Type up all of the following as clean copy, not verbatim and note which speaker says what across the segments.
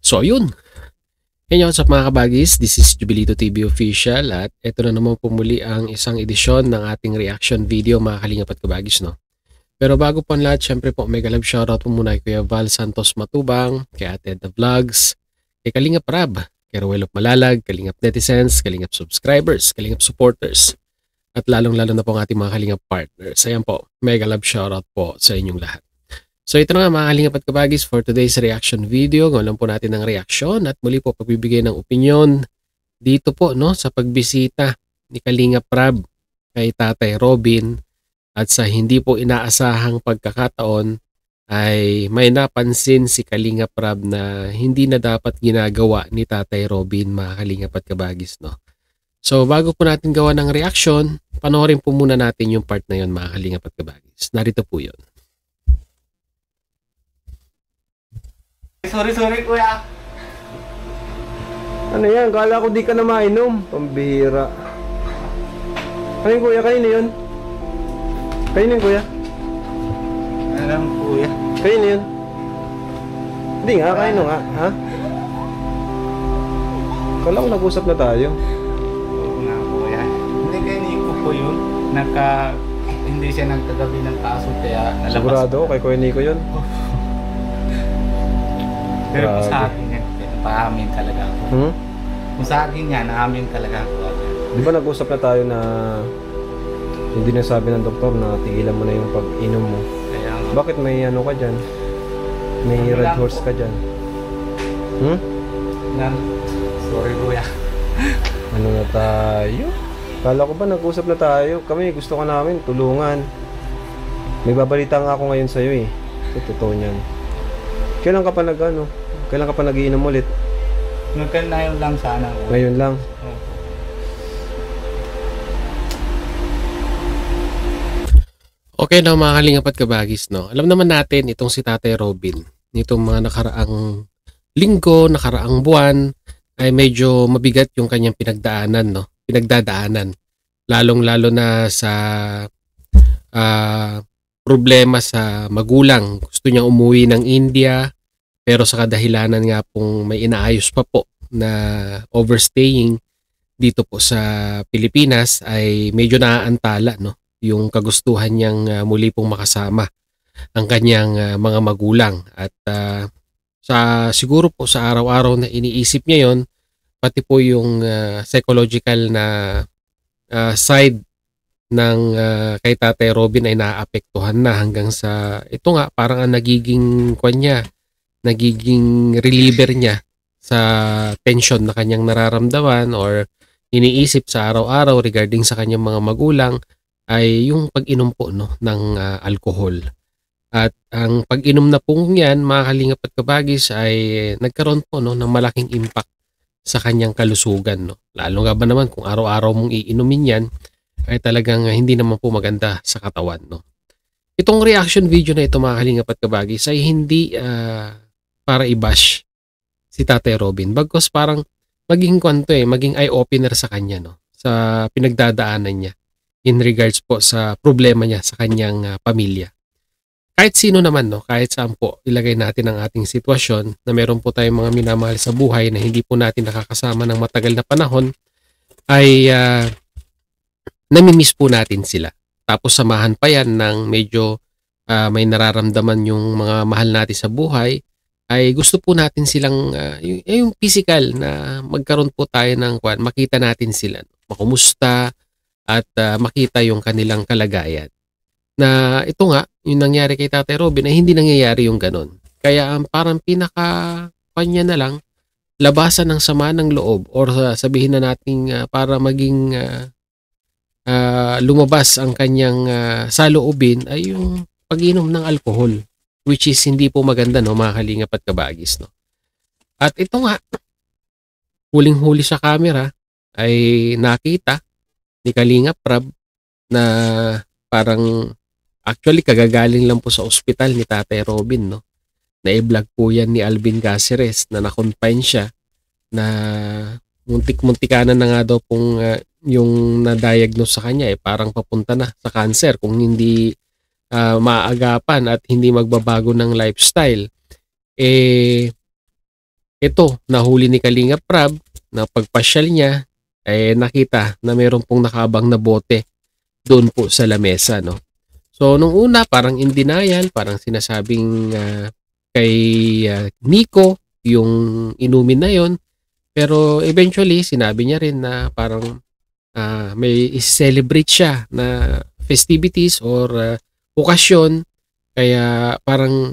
Speaker 1: So ayun, hey what's up mga kabagis, this is Jubilito TV Official at ito na naman po muli ang isang edisyon ng ating reaction video mga kalingap at kabagis, no? Pero bago po ang lahat, syempre po mega love shoutout po muna kay Kuya Val Santos Matubang, kay Ate The Vlogs, kay Kalingap Rab, kay Ruel of Malalag, Kalingap Netizens, Kalingap Subscribers, Kalingap Supporters, at lalong-lalo na po ang ating mga Kalingap Partners. Ayan po, mega love shoutout po sa inyong lahat. So ito na nga mga kalingap at kabagis for today's reaction video. Gawin po natin ng reaksyon at muli po pagbibigay ng opinion dito po no sa pagbisita ni Kalingap Rab kay Tatay Robin at sa hindi po inaasahang pagkakataon ay may napansin si Kalingap Rab na hindi na dapat ginagawa ni Tatay Robin mga kalingap at kabagis, no. So bago po natin gawa ng reaction, panoorin po muna natin yung part na yon mga kalingap at kabagis. Narito po yun.
Speaker 2: Sorry kuya.
Speaker 3: Ano yan? Kala ko di ka na mainom. Pambihira. Ano yun kuya? Kanino yun? Kanino yun kuya?
Speaker 2: Alam kuya.
Speaker 3: Kanino yun? Hindi nga, kanino nga? Ha? Kala ko nag-usap na tayo.
Speaker 2: Oo nga kuya. Hindi kay Nico po yun. Hindi siya nagkagabi ng kaso kaya nalabas.
Speaker 3: Sigurado ko kay Kuya Nico yun.
Speaker 2: Pero kung sa
Speaker 3: Grabe.
Speaker 2: akin yan, paamin talaga ako. Kung sa akin yan, naamin talaga ako.
Speaker 3: Di ba nag-usap na tayo na hindi na sabi ng doktor na tigilan mo na yung pag-inom mo?
Speaker 2: Kaya nga.
Speaker 3: Bakit may ano ka dyan? May red horse ka dyan?
Speaker 2: Sorry kuya.
Speaker 3: Ano na tayo? Kala ko ba nag-usap na tayo? Kami gusto ka namin tulungan. May babalita nga ako ngayon sa'yo eh. Ito totoo niyan. Kailan ka pa Kailan ka pa nagiinom ulit?
Speaker 2: Nagkanayon lang sana ako.
Speaker 3: Ngayon lang.
Speaker 2: Oo.
Speaker 1: Okay na mga kalingap at kabagis, no. Alam naman natin itong si Tatay Robin, nitong mga nakaraang linggo, nakaraang buwan ay medyo mabigat yung kanyang pinagdadaanan. Lalong-lalo na sa problema sa magulang. Gusto niyang umuwi ng India pero sa kadahilanan nga pong may inaayos pa po na overstaying dito po sa Pilipinas ay medyo naaantala, no, yung kagustuhan niyang muli pong makasama ang kanyang mga magulang at siguro po sa araw-araw na iniisip niya yon, pati po yung psychological na side ng kay Tatay Robin ay naapektuhan na hanggang sa ito nga parang ang nagiging nagiging reliever niya sa tension na kanyang nararamdaman or iniisip sa araw-araw regarding sa kanyang mga magulang ay yung pag-inom po, no, ng alcohol. At ang pag-inom na pong yan, mga kalingap at kabagis, ay nagkaroon po, no, ng malaking impact sa kanyang kalusugan, no. Lalo nga ba naman kung araw-araw mong iinumin yan ay talagang hindi naman po maganda sa katawan, no. Itong reaction video na ito mga kalingap at kabagis ay hindi para i-bash si Tatay Robin. Bagkus parang maging maging eye-opener sa kanya, no, sa pinagdadaanan niya in regards po sa problema niya sa kanyang pamilya. Kahit sino naman, no, kahit saan po ilagay natin ang ating sitwasyon na meron po tayong mga minamahal sa buhay na hindi po natin nakakasama ng matagal na panahon ay namimiss po natin sila. Tapos samahan pa yan ng medyo may nararamdaman yung mga mahal natin sa buhay ay gusto po natin silang yung physical na magkaroon po tayo ng makita natin sila, makumusta at makita yung kanilang kalagayan. Na ito nga, yung nangyari kay Tatay Robin ay hindi nangyayari yung ganon. Kaya parang kanya na lang labasan ng sama ng loob or sabihin na natin para maging lumabas ang kanyang saloobin ay yung pag-inom ng alcohol, which is hindi po maganda, no, mga kalingap at kabagis, no. At ito nga, huling-huli sa camera ay nakita ni Kalingap Rab na parang actually kagagaling lang po sa ospital ni Tatay Robin, no. Na-i-vlog po yan ni Alvin Caceres na na-confine siya na muntik-muntikanan na nga daw pong yung na-diagnose sa kanya parang papunta na sa cancer kung hindi maaagapan at hindi magbabago ng lifestyle. ito, nahuli ni Kalingap Rab na pagpasyal niya, nakita na meron pong nakaabang na bote doon po sa lamesa, no? So, nung una, parang in denial, parang sinasabing kay Nico yung inumin na yon. Pero eventually, sinabi niya rin na parang may celebrate siya na festivities or okasyon. Kaya parang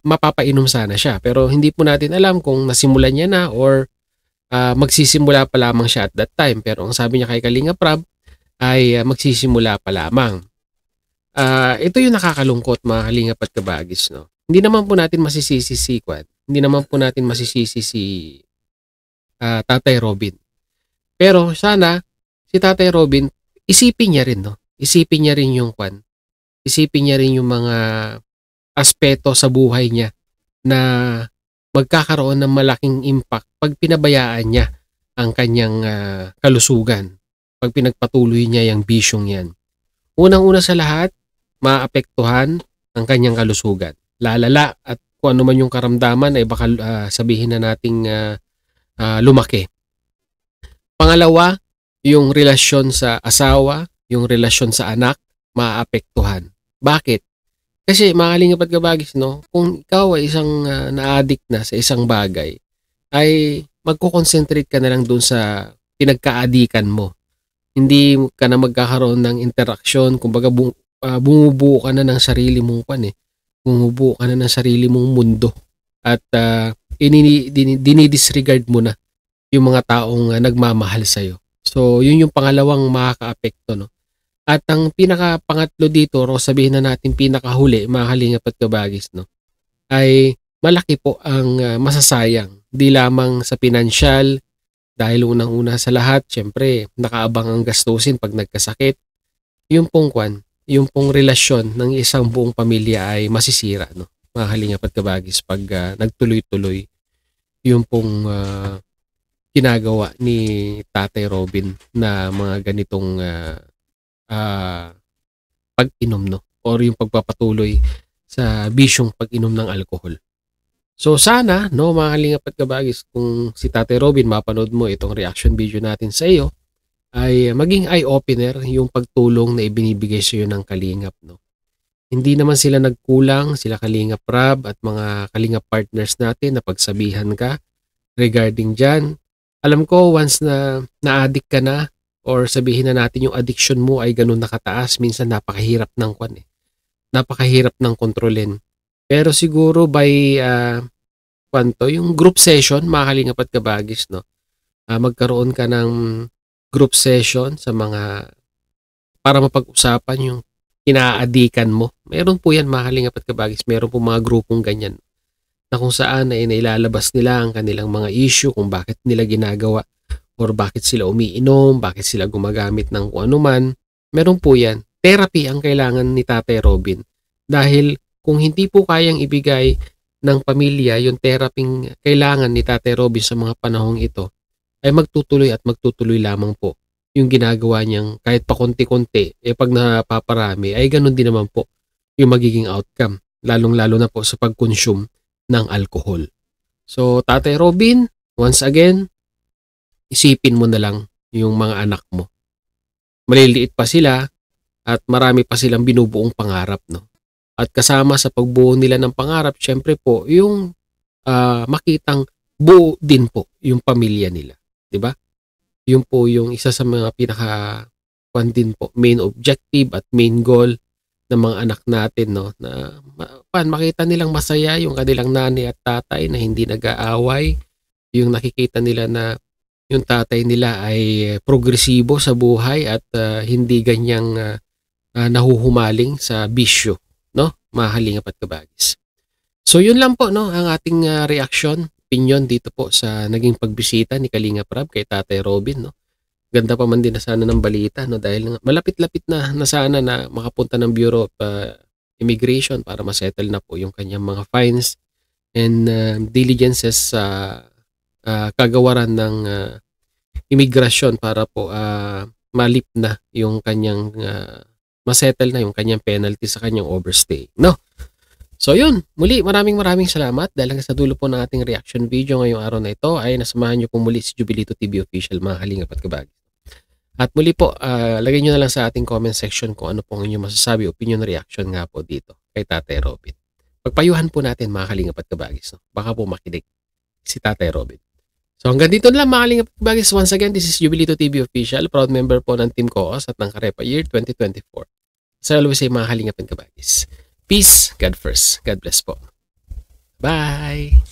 Speaker 1: mapapainom sana siya. Pero hindi po natin alam kung nasimulan niya na or magsisimula pa lamang siya at that time. Pero ang sabi niya kay Kalinga Prab ay magsisimula pa lamang. Ito yung nakakalungkot, mga Kalingap at Kabagis, no? Hindi naman po natin masisisi si Kwan. Hindi naman po natin masisisi si Tatay Robin. Pero sana si Tatay Robin, isipin niya rin, no? Isipin niya rin yung Kwan. Isipin niya rin yung mga aspeto sa buhay niya na magkakaroon ng malaking impact pag pinabayaan niya ang kanyang kalusugan. Pag pinagpatuloy niya yung bisyong yan. Unang-una sa lahat, maapektuhan ang kanyang kalusugan. Lalala at kung ano man yung karamdaman ay baka sabihin na nating lumaki. Pangalawa, yung relasyon sa asawa, yung relasyon sa anak, maapektuhan. Bakit? Kasi mga Kalingap at Kabagis, no, kung ikaw ay isang na-addict na sa isang bagay, ay magko-concentrate ka na lang doon sa pinagka-addikan mo. Hindi ka na magkakaroon ng interaksyon, kumbaga bumubuo ka na ng sarili mong bumubuo ka na ng sarili mong mundo at dinidisregard mo na yung mga taong nagmamahal sa'yo. So, yun yung pangalawang makaka-apekto, no? At ang pinaka-pangatlo dito, o sabihin na natin pinakahuli, mga Kalingap at Kabagis, no, ay malaki po ang masasayang. Di lamang sa pinansyal, dahil unang-una sa lahat, syempre, nakaabang ang gastusin pag nagkasakit. Yung pong relasyon ng isang buong pamilya ay masisira, no, mga Kalingap at Kabagis, pag nagtuloy-tuloy yung pong ginagawa ni Tatay Robin na mga ganitong pag-inom, no, or yung pagpapatuloy sa bisyong pag-inom ng alcohol. So sana, no, mga Kalingap at Kabagis, kung si Tatay Robin mapanood mo itong reaction video natin sa iyo, ay maging eye-opener yung pagtulong na ibinibigay sa iyo ng Kalingap, no. Hindi naman sila nagkulang, sila Kalingap Rab at mga Kalingap partners natin na pagsabihan ka regarding dyan. Alam ko, once na na-addict ka na, or sabihin na natin yung addiction mo ay ganun nakataas, minsan napakahirap ng napakahirap ng kontrolin. Pero siguro by yung group session, mga Kalingap at Kabagis, no, magkaroon ka ng group session sa mga para mapag-usapan yung kinaadikan mo. Meron po yan, mga Kalingap at Kabagis, meron po mga grupong ganyan na kung saan ay nailalabas nila ang kanilang mga issue, kung bakit nila ginagawa or bakit sila umiinom, bakit sila gumagamit ng kung ano man. Meron po yan. Therapy ang kailangan ni Tatay Robin. Dahil kung hindi po kayang ibigay ng pamilya yung therapy kailangan ni Tatay Robin sa mga panahong ito, ay magtutuloy at magtutuloy lamang po yung ginagawa niyang kahit pa konti-konti, pag napaparami, ay ganun din naman po yung magiging outcome. Lalong-lalo na po sa pag-consume ng alcohol. So, Tatay Robin, once again, isipin mo na lang yung mga anak mo. Maliliit pa sila at marami pa silang binubuong pangarap, no? At kasama sa pagbuo nila ng pangarap, syempre po, yung makitang buo din po yung pamilya nila. Diba? Yun po yung isa sa mga din po, main objective at main goal ng mga anak natin, no? Na makita nilang masaya yung kanilang nanay at tatay na hindi nag-aaway, yung nakikita nila na yung tatay nila ay progresibo sa buhay at hindi ganyang nahuhumaling sa bisyo, no, mga Kalingap at Kabagis. So yun lang po, no, ang ating reaction, opinion dito po sa naging pagbisita ni Kalingap Rab kay Tatay Robin, no. Ganda pa man din na sana ng balita, no, dahil malapit-lapit na sana na makapunta ng Bureau of Immigration para masettle na po yung kanyang mga fines and diligences sa kagawaran ng imigrasyon para po malip na yung kanyang masettle na yung kanyang penalty sa kanyang overstay, no. So yun, muli maraming salamat dahil hanggang sa dulo po ng ating reaction video ngayong araw na ito ay nasamahan niyo po muli si Jubilito TV Official, mga kalingap at kabagi. At muli po, lagay nyo na lang sa ating comment section kung ano pong inyong masasabi, opinion, reaction nga po dito kay Tatay Robin. Pagpayuhan po natin mga kalingap at kabagis. No? Baka po makinig si Tatay Robin. So hanggang dito na lang mga kalingap at kabagis. Once again, this is Jubilito TV Official, proud member po ng Team Koos at ng Karepa Year 2024. So always say mga kalingap at kabagis. Peace, God first. God bless po. Bye!